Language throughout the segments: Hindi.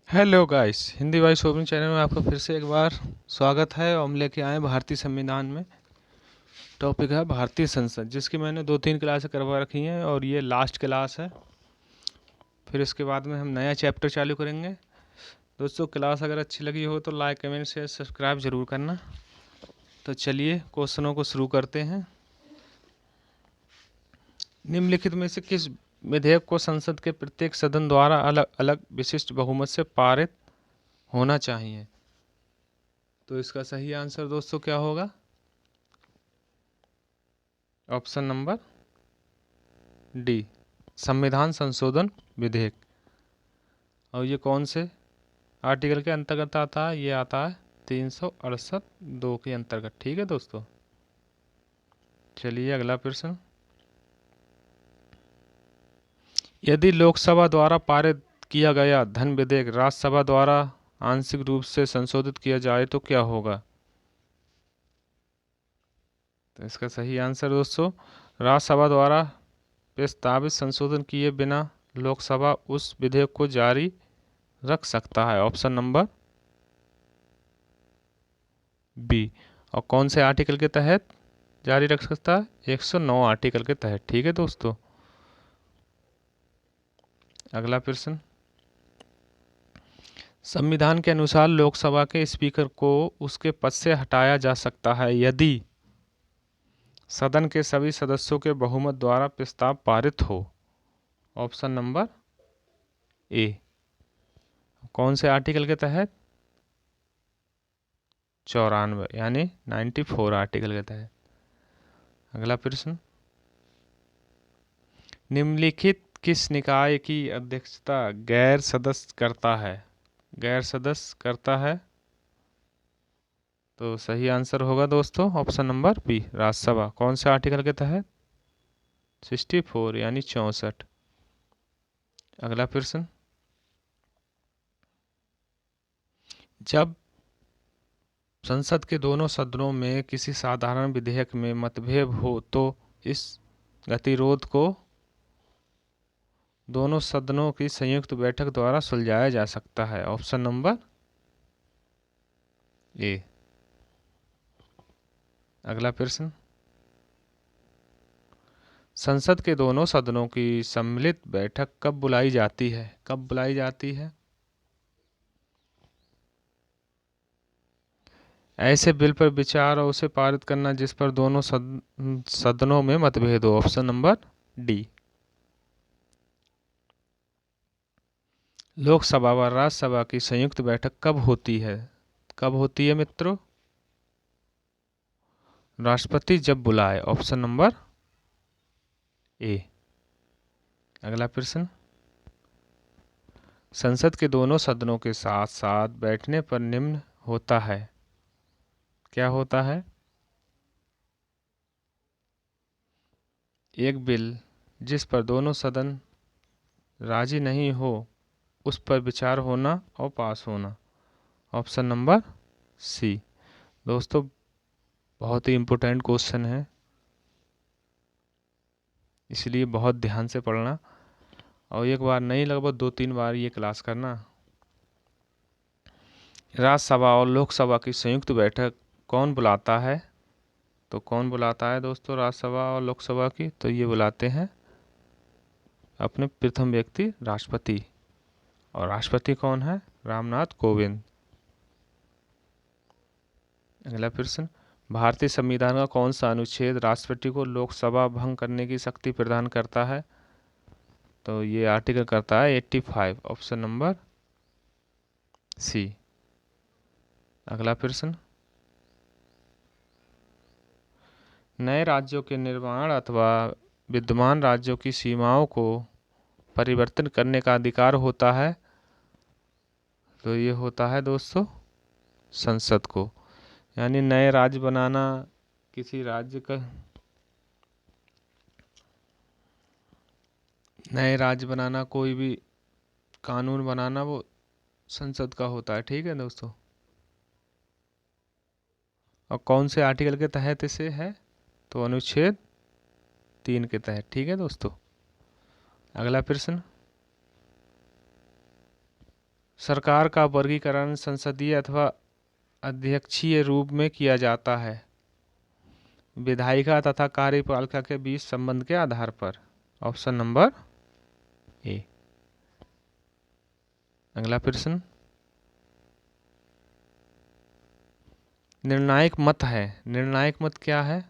Hello guys, Hindi vice shopping channel में आपका फिर से एक बार स्वागत है। और हम लेके आए भारतीय संविधान में टॉपिक है भारतीय संसद, जिसकी मैंने 2-3 क्लास करवा रखी हैं और ये लास्ट क्लास है। फिर इसके बाद में हम नया चैप्टर चालू करेंगे। दोस्तों, क्लास अगर अच्छी लगी हो तो लाइक, कमेंट, शेयर, सब्सक्राइब जरूर करना। तो चलिए क्वेश्चनों को शुरू करते हैं। निम्नलिखित में से किस विधेयक को संसद के प्रत्येक सदन द्वारा अलग अलग विशिष्ट बहुमत से पारित होना चाहिए? तो इसका सही आंसर दोस्तों क्या होगा? ऑप्शन नंबर डी, संविधान संशोधन विधेयक। और ये कौन से आर्टिकल के अंतर्गत आता है? ये आता है 368(2) के अंतर्गत। ठीक है दोस्तों, चलिए अगला प्रश्न। यदि लोकसभा द्वारा पारित किया गया धन विधेयक राज्यसभा द्वारा आंशिक रूप से संशोधित किया जाए तो क्या होगा? तो इसका सही आंसर दोस्तों, राज्यसभा द्वारा प्रस्तावित संशोधन किए बिना लोकसभा उस विधेयक को जारी रख सकता है। Option number B. और कौन से आर्टिकल के तहत जारी रख सकता है? 109 आर्टिकल के तहत। ठीक है दोस्तों, अगला प्रश्न। संविधान के अनुसार लोकसभा के स्पीकर को उसके पद से हटाया जा सकता है यदि सदन के सभी सदस्यों के बहुमत द्वारा प्रस्ताव पारित हो। Option number A. कौन से आर्टिकल के तहत? 94 यानी 94 आर्टिकल के तहत। अगला प्रश्न। निम्नलिखित किस निकाय की अध्यक्षता गैर सदस्य करता है? गैर सदस्य करता है। तो सही आंसर होगा दोस्तों ऑप्शन नंबर बी, राज्यसभा। कौन से आर्टिकल के तहत? 64 यानी 64। अगला प्रश्न। जब संसद के दोनों सदनों में किसी साधारण विधेयक में मतभेद हो तो इस गतिरोध को दोनों सदनों की संयुक्त बैठक द्वारा सुलझाया जा सकता है। Option number A. अगला प्रश्न। संसद के दोनों सदनों की सम्मिलित बैठक कब बुलाई जाती है? कब बुलाई जाती है? ऐसे बिल पर विचार और उसे पारित करना जिस पर दोनों सदनों में मतभेद हो। Option number D. लोकसभा व राज्यसभा की संयुक्त बैठक कब होती है? कब होती है मित्रों? राष्ट्रपति जब बुलाए। Option number A. अगला प्रश्न। संसद के दोनों सदनों के साथ साथ बैठने पर निम्न होता है। क्या होता है? एक बिल जिस पर दोनों सदन राजी नहीं हो उस पर विचार होना और पास होना। Option number C. दोस्तों, बहुत ही इम्पोर्टेंट क्वेश्चन है, इसलिए बहुत ध्यान से पढ़ना और एक बार नहीं लगभग 2-3 बार ये क्लास करना। राज्यसभा और लोकसभा की संयुक्त बैठक कौन बुलाता है? तो कौन बुलाता है दोस्तों राज्यसभा और लोकसभा की? तो ये बुलाते हैं अपने प्रथम व्यक्ति राष्ट्रपति। और राष्ट्रपति कौन है? रामनाथ कोविंद। अगला प्रश्न। भारतीय संविधान का कौन सा अनुच्छेद राष्ट्रपति को लोकसभा भंग करने की शक्ति प्रदान करता है? तो ये आर्टिकल करता है 85। Option number C. अगला प्रश्न। नए राज्यों के निर्माण अथवा विद्यमान राज्यों की सीमाओं को परिवर्तन करने का अधिकार होता है? तो ये होता है दोस्तों संसद को। यानी नए राज्य बनाना, किसी राज्य का नए राज्य बनाना, कोई भी कानून बनाना वो संसद का होता है। ठीक है दोस्तों, और कौन से आर्टिकल के तहत इसे है? तो अनुच्छेद 3 के तहत। ठीक है दोस्तों, अगला प्रश्न। सरकार का वर्गीकरण संसदीय अथवा अध्यक्षीय रूप में किया जाता है, विधायिका तथा कार्यपालिका के बीच संबंध के आधार पर। Option number A. अगला प्रश्न, निर्णायक मत है। निर्णायक मत क्या है?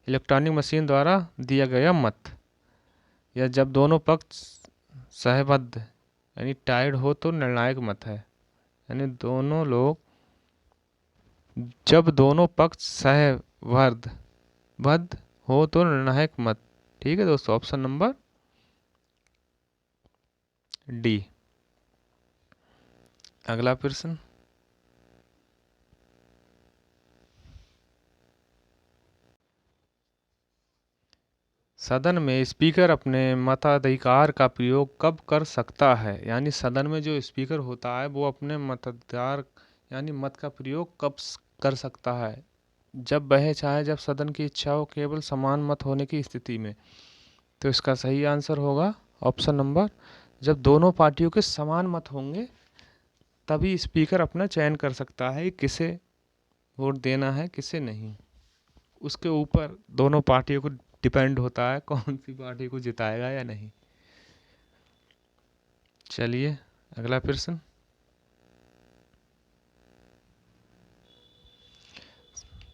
इलेक्ट्रॉनिक मशीन द्वारा दिया गया मत, या जब दोनों पक्ष सहबद्ध यानी टाइड हो तो निर्णायक मत है। यानी जब दोनों पक्ष सहबद्ध हो तो निर्णायक मत। ठीक है दोस्तों, ऑप्शन नंबर डी। अगला प्रश्न, सदन में स्पीकर अपने मताधिकार का प्रयोग कब कर सकता है? यानी सदन में जो स्पीकर होता है वो अपने मताधिकार यानी मत का प्रयोग कब कर सकता है? जब वह चाहे, जब सदन की इच्छा हो, केवल समान मत होने की स्थिति में। तो इसका सही आंसर होगा ऑप्शन नंबर, जब दोनों पार्टियों के समान मत होंगे तभी स्पीकर अपना चयन कर सकता है किसे वोट देना है किसे नहीं। उसके ऊपर दोनों पार्टियों को डिपेंड होता है कौन सी पार्टी को जिताएगा या नहीं। चलिए अगला प्रश्न,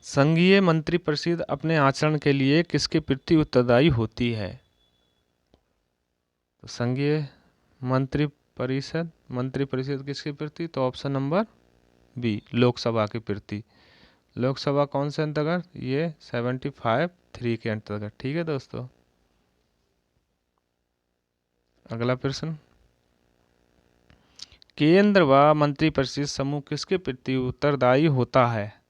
संघीय मंत्रिपरिषद अपने आचरण के लिए किसके प्रति उत्तरदायी होती है? तो संघीय मंत्रिपरिषद किसके प्रति? तो ऑप्शन नंबर बी, लोकसभा के प्रति। लोकसभा कौन से अंतर्गत? ये 75(3) के अंतर्गत। ठीक है दोस्तों, अगला प्रश्न, केंद्र व मंत्रिपरिषद समूह किसके प्रति उत्तरदायी होता है?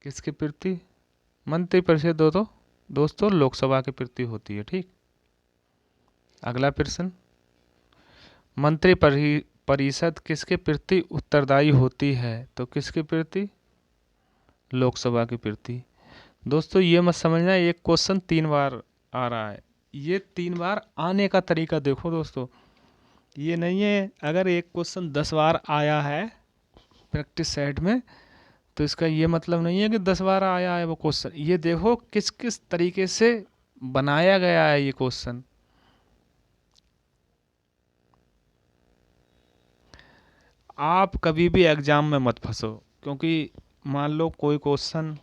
किसके प्रति? मंत्रिपरिषद दोस्तों लोकसभा के प्रति होती है। ठीक, अगला प्रश्न, मंत्रिपरिषद किसके प्रति उत्तरदायी होती है? तो किसके प्रति? लोकसभा के प्रति। दोस्तों ये मत समझना एक क्वेश्चन 3 बार आ रहा है, ये 3 बार आने का तरीका देखो दोस्तों। ये नहीं है अगर एक क्वेश्चन 10 बार आया है प्रैक्टिस सेट में तो इसका ये मतलब नहीं है कि 10 बार आया है वो क्वेश्चन। ये देखो किस किस तरीके से बनाया गया है ये क्वेश्चन। आप कभी भी एग्जाम में मत फंसो, क्योंकि मान लो कोई क्वेश्चन,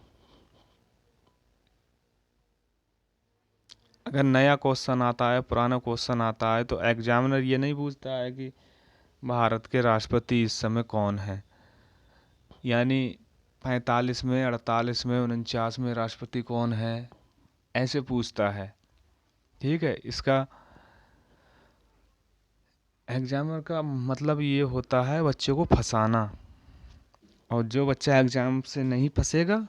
अगर नया क्वेश्चन आता है पुराना क्वेश्चन आता है तो एग्जामिनर ये नहीं पूछता है कि भारत के राष्ट्रपति इस समय कौन है, यानी 45 में 48 में 49 में राष्ट्रपति कौन है, ऐसे पूछता है। ठीक है, इसका एग्जामिनर का मतलब ये होता है बच्चे को फंसाना, और जो बच्चा एग्जाम से नहीं फंसेगा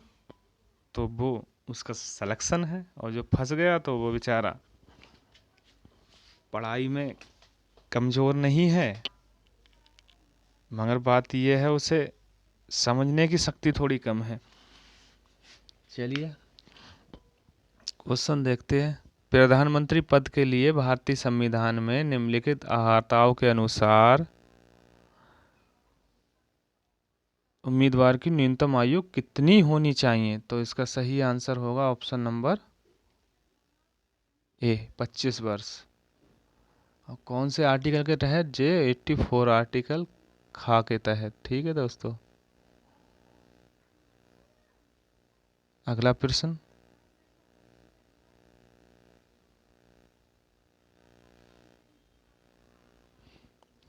तो वो उसका सिलेक्शन है, और जो फंस गया तो वो बेचारा पढ़ाई में कमज़ोर नहीं है, मगर बात ये है उसे समझने की शक्ति थोड़ी कम है। चलिए क्वेश्चन देखते हैं, प्रधानमंत्री पद के लिए भारतीय संविधान में निम्नलिखित अर्हताओं के अनुसार उम्मीदवार की न्यूनतम आयु कितनी होनी चाहिए? तो इसका सही आंसर होगा ऑप्शन नंबर ए, 25 वर्ष। और कौन से आर्टिकल के तहत? जे 84 आर्टिकल खा के तहत। ठीक है दोस्तों, अगला प्रश्न,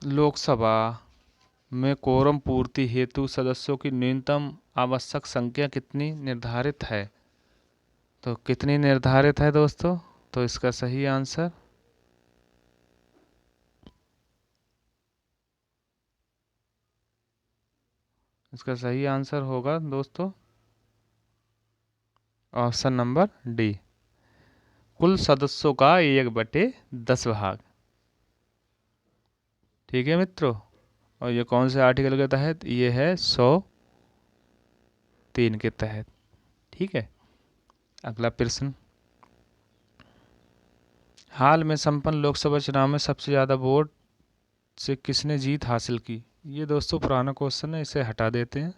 लोकसभा में कोरम पूर्ति हेतु सदस्यों की न्यूनतम आवश्यक संख्या कितनी निर्धारित है? तो कितनी निर्धारित है दोस्तों? तो इसका सही आंसर होगा दोस्तों ऑप्शन नंबर डी, कुल सदस्यों का 1/10 भाग। ठीक है मित्रों, और ये कौन से आर्टिकल के तहत? ये है 103 के तहत। ठीक है, अगला प्रश्न, हाल में संपन्न लोकसभा चुनाव में सबसे ज़्यादा वोट से किसने जीत हासिल की? ये दोस्तों पुराना क्वेश्चन है, इसे हटा देते हैं।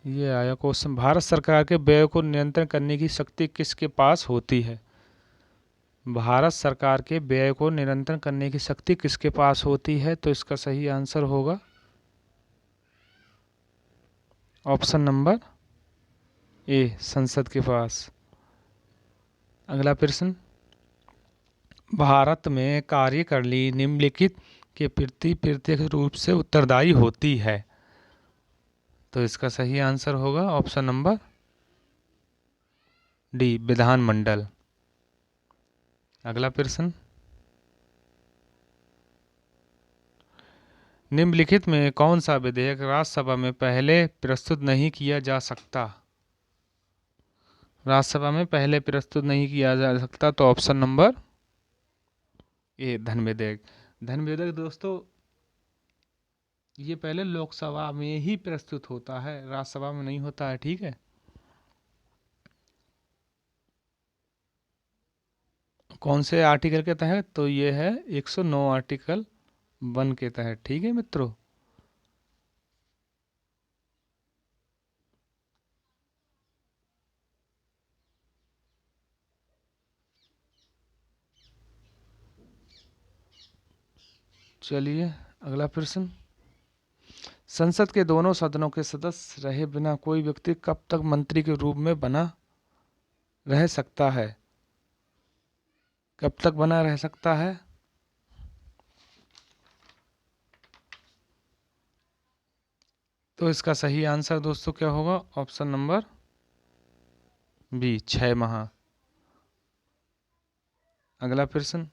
ये आया क्वेश्चन, भारत सरकार के व्यय को नियंत्रण करने की शक्ति किसके पास होती है? भारत सरकार के व्यय को नियंत्रण करने की शक्ति किसके पास होती है? तो इसका सही आंसर होगा ऑप्शन नंबर ए, संसद के पास। अगला प्रश्न, भारत में कार्यकारिणी निम्नलिखित के प्रति प्रत्यक्ष रूप से उत्तरदायी होती है? तो इसका सही आंसर होगा ऑप्शन नंबर डी, विधानमंडल। अगला प्रश्न, निम्नलिखित में कौन सा विधेयक राज्यसभा में पहले प्रस्तुत नहीं किया जा सकता? राज्यसभा में पहले प्रस्तुत नहीं किया जा सकता, तो ऑप्शन नंबर ए, धन विधेयक। धन विधेयक दोस्तों ये पहले लोकसभा में ही प्रस्तुत होता है, राज्यसभा में नहीं होता है, ठीक है। कौन से आर्टिकल के तहत? तो ये है 109 आर्टिकल 1 के तहत, ठीक है मित्रों। चलिए अगला प्रश्न, संसद के दोनों सदनों के सदस्य रहे बिना कोई व्यक्ति कब तक मंत्री के रूप में बना रह सकता है? कब तक बना रह सकता है? तो इसका सही आंसर दोस्तों क्या होगा? ऑप्शन नंबर बी, 6 माह। अगला प्रश्न,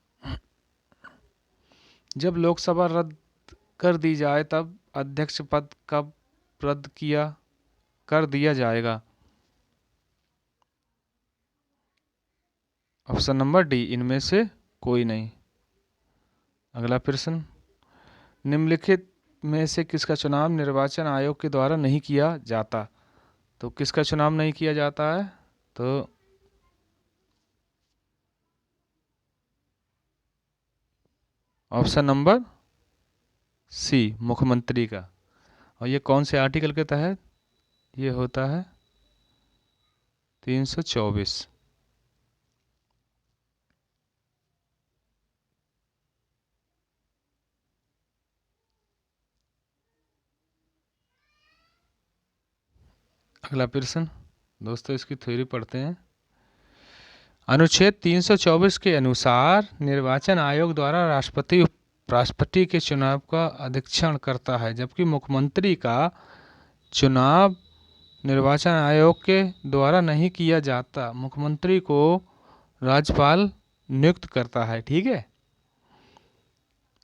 जब लोकसभा रद्द कर दी जाए तब अध्यक्ष पद कब रद्द कर दिया जाएगा? ऑप्शन नंबर डी, इनमें से कोई नहीं। अगला प्रश्न, निम्नलिखित में से किसका चुनाव निर्वाचन आयोग के द्वारा नहीं किया जाता? तो किसका चुनाव नहीं किया जाता है? तो ऑप्शन नंबर सी, मुख्यमंत्री का। और ये कौन से आर्टिकल के तहत? ये होता है 324। अगला प्रश्न दोस्तों, इसकी थ्योरी पढ़ते हैं। अनुच्छेद 324 के अनुसार निर्वाचन आयोग द्वारा राष्ट्रपति उपराष्ट्रपति के चुनाव का अधीक्षण करता है, जबकि मुख्यमंत्री का चुनाव निर्वाचन आयोग के द्वारा नहीं किया जाता। मुख्यमंत्री को राज्यपाल नियुक्त करता है, ठीक है।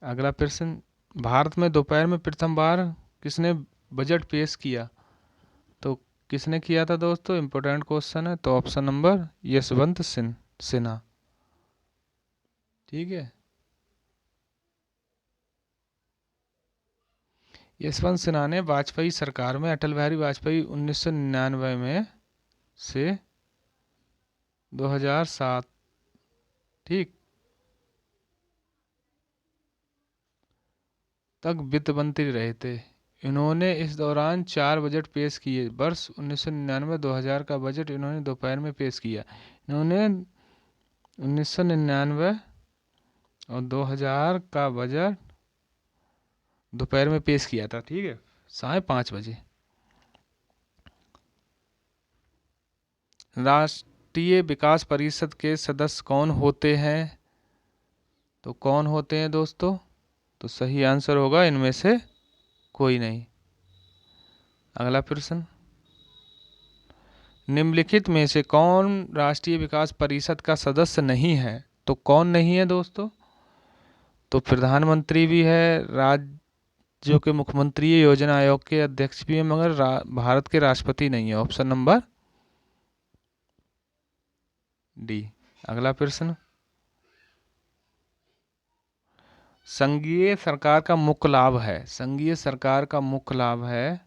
अगला प्रश्न, भारत में दोपहर में प्रथम बार किसने बजट पेश किया? तो किसने किया था दोस्तों? इंपॉर्टेंट क्वेश्चन है। तो ऑप्शन नंबर यशवंत सिन्हा, ठीक है। यशवंत सिन्हा ने वाजपेयी सरकार में, अटल बिहारी वाजपेयी 1999 में से 2007, ठीक, तक वित्त मंत्री रहे थे। इन्होंने इस दौरान 4 बजट पेश किए। वर्ष 1999-2000 का बजट इन्होंने दोपहर में पेश किया। इन्होंने 1999 और 2000 का बजट दोपहर में पेश किया था, ठीक है, 5:30 बजे। राष्ट्रीय विकास परिषद के सदस्य कौन होते हैं? तो कौन होते हैं दोस्तों? तो सही आंसर होगा इनमें से कोई नहीं। अगला प्रश्न, निम्नलिखित में से कौन राष्ट्रीय विकास परिषद का सदस्य नहीं है? तो कौन नहीं है दोस्तों? तो प्रधानमंत्री भी है, राज्यों के मुख्यमंत्री, योजना आयोग के अध्यक्ष भी है, मगर भारत के राष्ट्रपति नहीं है। Option number D. अगला प्रश्न, संघीय सरकार का मुख्य लाभ है, संघीय सरकार का मुख्य लाभ है,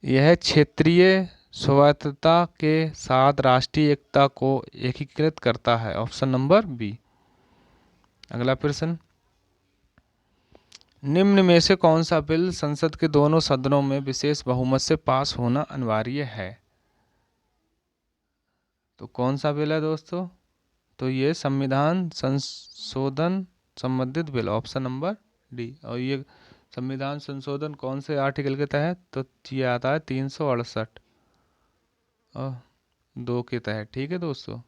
यह क्षेत्रीय स्वायत्तता के साथ राष्ट्रीय एकता को एकीकृत करता है। Option number B. अगला प्रश्न, निम्न में से कौन सा बिल संसद के दोनों सदनों में विशेष बहुमत से पास होना अनिवार्य है? तो कौन सा बिल है दोस्तों? तो ये संविधान संशोधन संबंधित बिल, ऑप्शन नंबर डी। और ये संविधान संशोधन कौन से आर्टिकल के तहत? तो ये आता है 368 और 2 के तहत। ठीक है दोस्तों।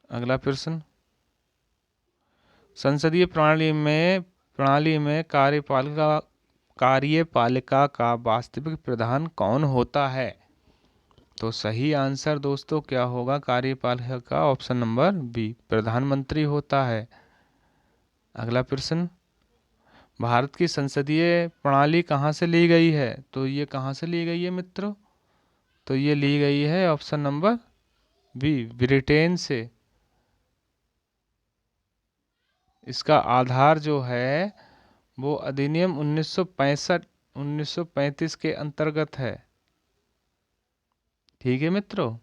अगला प्रश्न, संसदीय प्रणाली में कार्यपालिका का वास्तविक प्रधान कौन होता है? तो सही आंसर दोस्तों क्या होगा कार्यपालिका का? ऑप्शन नंबर बी, प्रधानमंत्री होता है। अगला प्रश्न, भारत की संसदीय प्रणाली कहाँ से ली गई है? तो ये कहाँ से ली गई है मित्रों? तो ये ली गई है ऑप्शन नंबर बी, ब्रिटेन से। इसका आधार जो है वो अधिनियम 1935 के अंतर्गत है। ठीक है मित्रों।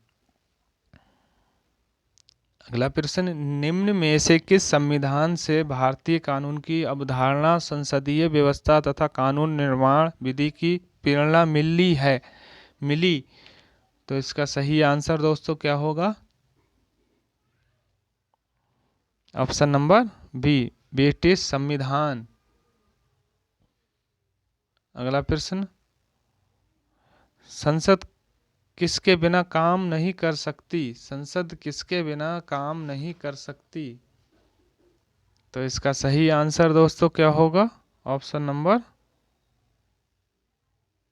अगला प्रश्न, निम्न में से किस संविधान से भारतीय कानून की अवधारणा संसदीय व्यवस्था तथा कानून निर्माण विधि की प्रेरणा मिली? तो इसका सही आंसर दोस्तों क्या होगा? ऑप्शन नंबर बी, ब्रिटिश संविधान। अगला प्रश्न, संसद किसके बिना काम नहीं कर सकती? संसद किसके बिना काम नहीं कर सकती? तो इसका सही आंसर दोस्तों क्या होगा? ऑप्शन नंबर,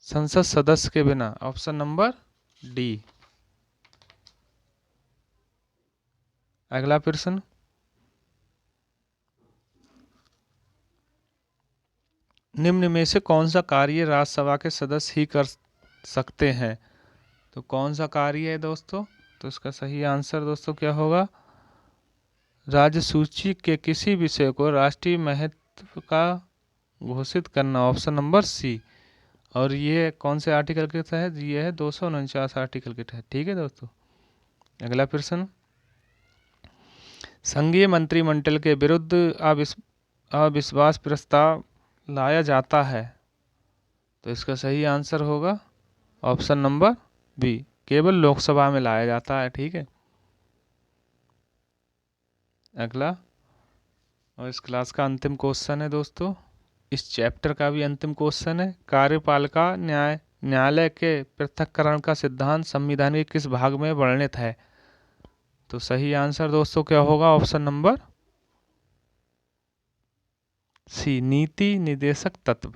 संसद सदस्य के बिना, ऑप्शन नंबर डी। अगला प्रश्न, निम्न में से कौन सा कार्य राज्यसभा के सदस्य ही कर सकते हैं? तो कौन सा कार्य है दोस्तों? तो इसका सही आंसर दोस्तों क्या होगा? राज्य सूची के किसी विषय को राष्ट्रीय महत्व का घोषित करना, ऑप्शन नंबर सी। और ये कौन से आर्टिकल के तहत? ये है 249 आर्टिकल के तहत। ठीक है दोस्तों। अगला प्रश्न, संघीय मंत्रिमंडल के विरुद्ध अविश्वास प्रस्ताव लाया जाता है। तो इसका सही आंसर होगा ऑप्शन नंबर बी, केवल लोकसभा में लाया जाता है। ठीक है। अगला और इस क्लास का अंतिम क्वेश्चन है दोस्तों, इस चैप्टर का भी अंतिम क्वेश्चन है, कार्यपालिका न्यायालय के पृथक्करण का सिद्धांत संविधान के किस भाग में वर्णित है? तो सही आंसर दोस्तों क्या होगा? ऑप्शन नंबर सी, नीति निर्देशक तत्व।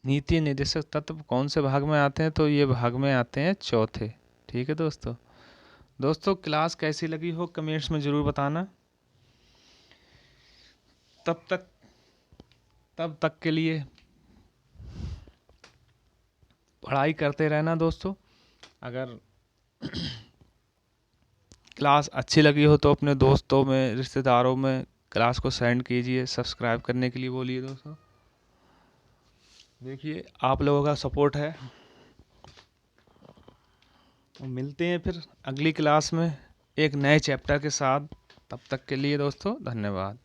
नीति निर्देशक तत्व कौन से भाग में आते हैं? तो ये भाग में आते हैं चौथे। ठीक है दोस्तों क्लास कैसी लगी हो कमेंट्स में ज़रूर बताना। तब तक के लिए पढ़ाई करते रहना दोस्तों। अगर क्लास अच्छी लगी हो तो अपने दोस्तों में, रिश्तेदारों में क्लास को सेंड कीजिए। सब्सक्राइब करने के लिए बोलिए दोस्तों। देखिए आप लोगों का सपोर्ट है। मिलते हैं फिर अगली क्लास में एक नए चैप्टर के साथ। तब तक के लिए दोस्तों धन्यवाद।